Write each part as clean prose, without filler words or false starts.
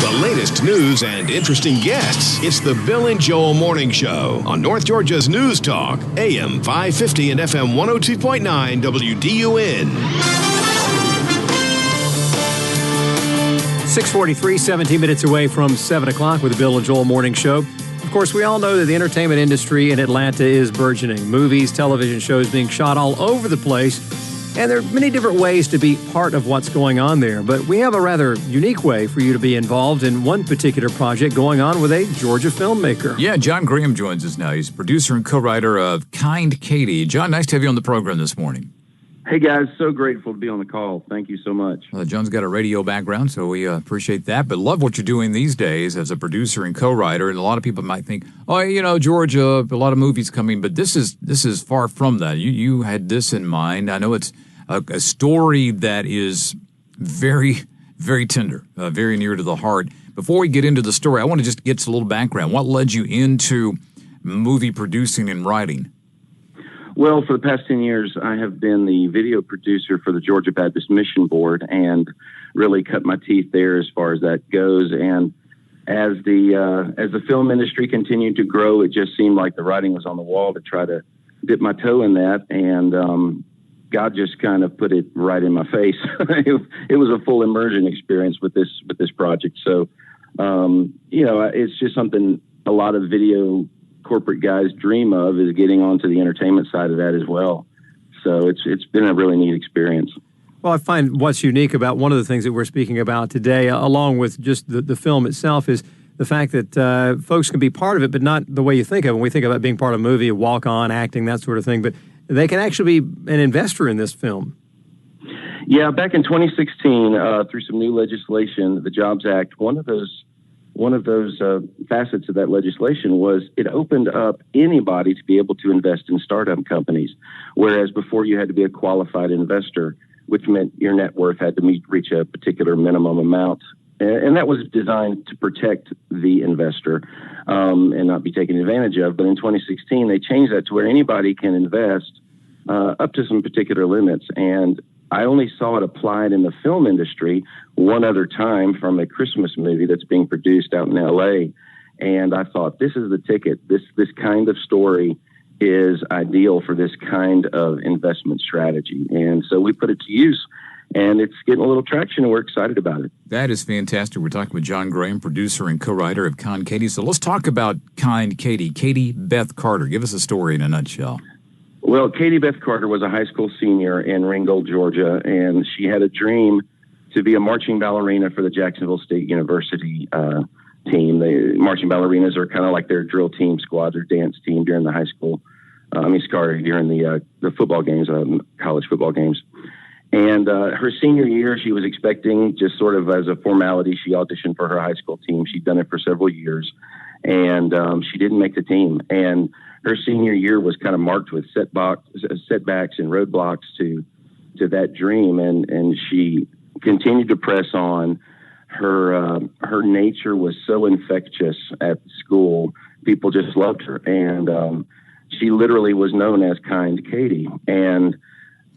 The latest news and interesting guests. It's the Bill and Joel Morning Show on North Georgia's News Talk, AM 550 and FM 102.9 WDUN. 6:43, 17 minutes away from 7 o'clock with the Bill and Joel Morning Show. Of course, we all know that the entertainment industry in Atlanta is burgeoning. Movies, television shows being shot all over the place. And there are many different ways to be part of what's going on there. But we have a rather unique way for you to be involved in one particular project going on with a Georgia filmmaker. Yeah, John Graham joins us now. He's producer and co-writer of Kind Katie. John, nice to have you on the program this morning. Hey, guys. So grateful to be on the call. Thank you so much. John's got a radio background, so we appreciate that. But love what you're doing these days as a producer and co-writer. And a lot of people might think, oh, you know, Georgia, a lot of movies coming. But this is far from that. You had this in mind. I know it's a story that is very, very tender, very near to the heart. Before we get into the story, I want to just get a little background. What led you into movie producing and writing? Well, for the past 10 years, I have been the video producer for the Georgia Baptist Mission Board and really cut my teeth there as far as that goes. And as the film industry continued to grow, it just seemed like the writing was on the wall to try to dip my toe in that. And God just kind of put it right in my face. It was a full immersion experience with this project. So, it's just something a lot of video corporate guys dream of, is getting onto the entertainment side of that as well. So it's been a really neat experience. Well, I find what's unique about one of the things that we're speaking about today, along with just the film itself, is the fact that folks can be part of it, but not the way you think of it. When we think about being part of a movie, a walk-on, acting, that sort of thing, but they can actually be an investor in this film. Yeah, back in 2016, through some new legislation, the Jobs Act, one of those facets of that legislation was it opened up anybody to be able to invest in startup companies, whereas before you had to be a qualified investor, which meant your net worth had to reach a particular minimum amount. And that was designed to protect the investor and not be taken advantage of. But in 2016, they changed that to where anybody can invest up to some particular limits. And I only saw it applied in the film industry one other time from a Christmas movie that's being produced out in L.A. And I thought, this is the ticket. This kind of story is ideal for this kind of investment strategy. And so we put it to use, and it's getting a little traction, and we're excited about it. That is fantastic. We're talking with John Graham, producer and co-writer of Kind Katie. So let's talk about Kind Katie. Katie Beth Carter. Give us a story in a nutshell. Well, Katie Beth Carter was a high school senior in Ringgold, Georgia, and she had a dream to be a marching ballerina for the Jacksonville State University team. The marching ballerinas are kind of like their drill team squad, their dance team during the high school. During the football games, college football games. And her senior year, she was expecting, just sort of as a formality, she auditioned for her high school team. She'd done it for several years, and she didn't make the team. And her senior year was kind of marked with setbacks and roadblocks to that dream. And she continued to press on. Her nature was so infectious at school. People just loved her. And she literally was known as Kind Katie. And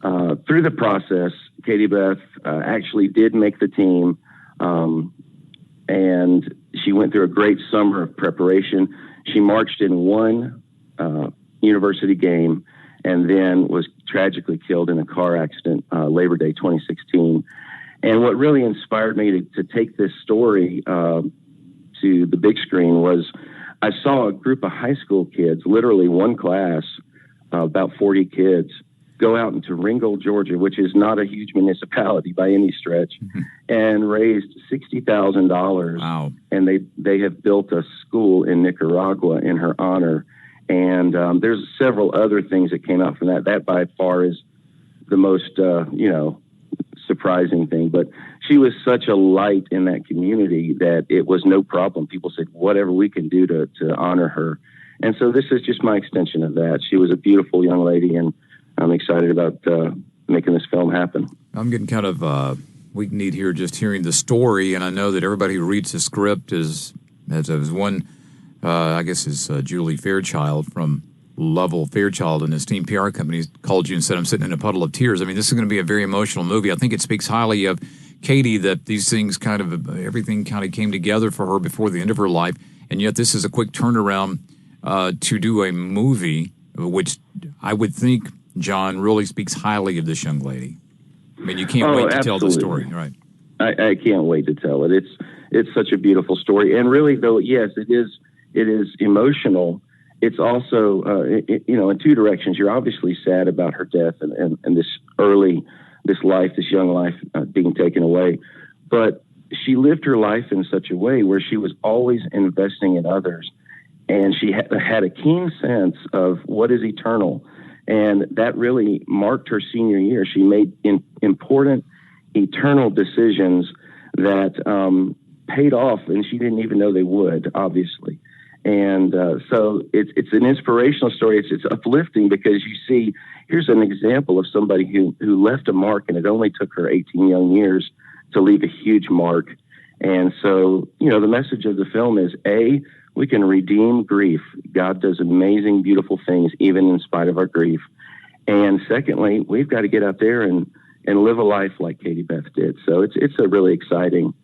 through the process, Katie Beth actually did make the team. And she went through a great summer of preparation. She marched in one university game and then was tragically killed in a car accident Labor Day 2016. And what really inspired me to take this story to the big screen was I saw a group of high school kids, literally one class, about 40 kids, go out into Ringgold, Georgia, which is not a huge municipality by any stretch, and raised $60,000. Wow. And they have built a school in Nicaragua in her honor. And there's several other things that came out from that. That by far is the most, surprising thing. But she was such a light in that community that it was no problem. People said, whatever we can do to honor her. And so this is just my extension of that. She was a beautiful young lady, and I'm excited about making this film happen. I'm getting kind of weak-kneed here just hearing the story, and I know that everybody who reads the script is one, is Julie Fairchild from Lovell Fairchild and his team PR company called you and said, I'm sitting in a puddle of tears. I mean, this is going to be a very emotional movie. I think it speaks highly of Katie that these things everything kind of came together for her before the end of her life, and yet this is a quick turnaround to do a movie, which I would think, John, really speaks highly of this young lady. I mean, you can't wait to tell the story, right? I can't wait to tell it. It's such a beautiful story, and really, though, yes, it is emotional. It's also, in two directions. You're obviously sad about her death and this young life being taken away. But she lived her life in such a way where she was always investing in others. And she had a keen sense of what is eternal. And that really marked her senior year. She made important, eternal decisions that paid off, and she didn't even know they would, obviously. And so it's an inspirational story. It's uplifting because you see, here's an example of somebody who left a mark, and it only took her 18 young years to leave a huge mark. And so, the message of the film is, A, we can redeem grief. God does amazing, beautiful things, even in spite of our grief. And secondly, we've got to get out there and live a life like Katie Beth did. So it's a really exciting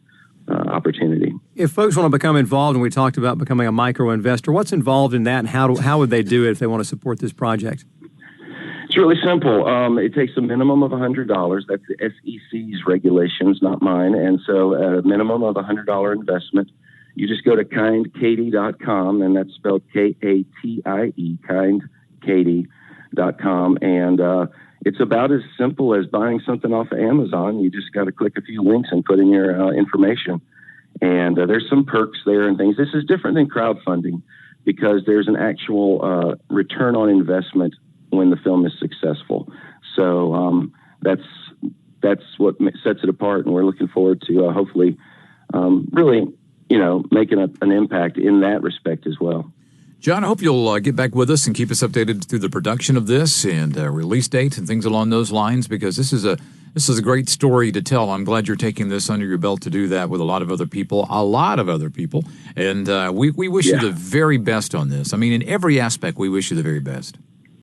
opportunity. If folks want to become involved, and we talked about becoming a micro investor, what's involved in that, and how would they do it if they want to support this project? It's really simple. It takes a minimum of $100. That's the SEC's regulations, not mine. And so a minimum of $100 investment. You just go to kindkatie.com, and that's spelled Katie, kindkatie.com. And it's about as simple as buying something off of Amazon. You just got to click a few links and put in your information. And there's some perks there and things. This is different than crowdfunding because there's an actual return on investment when the film is successful. So that's what sets it apart. And we're looking forward to hopefully really, making an impact in that respect as well. John, I hope you'll get back with us and keep us updated through the production of this and release date and things along those lines, because this is a great story to tell. I'm glad you're taking this under your belt to do that with a lot of other people. And we wish you the very best on this. I mean, in every aspect, we wish you the very best.